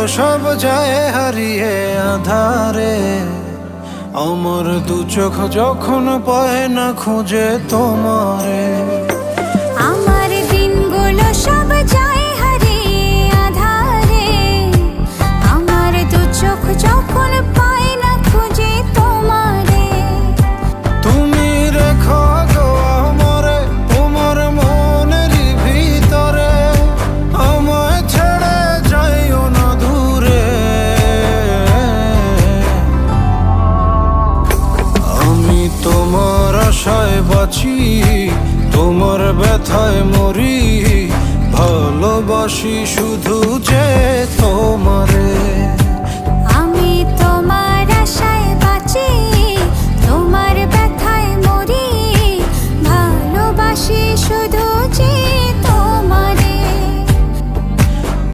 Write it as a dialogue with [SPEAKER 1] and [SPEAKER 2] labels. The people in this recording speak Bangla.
[SPEAKER 1] সব যায় হারিয়ে আধারে, আমার দু চোখ যখন পায় না খুঁজে তোমারে।
[SPEAKER 2] আমার দিনগুলো সব যায় হারিয়ে আঁধারে, আমার দু চোখ যখন পায় না খুঁজে তোমারে।
[SPEAKER 1] তুমি রেখো গো আমারে তোমার মনেরই ভিতরে, আমায় ছেড়ে যাইও না দূরে। আমি তোমার আশায় বাঁচি, তোমার ব্যথায় মরি, ভালোবাসি শুধু যে তো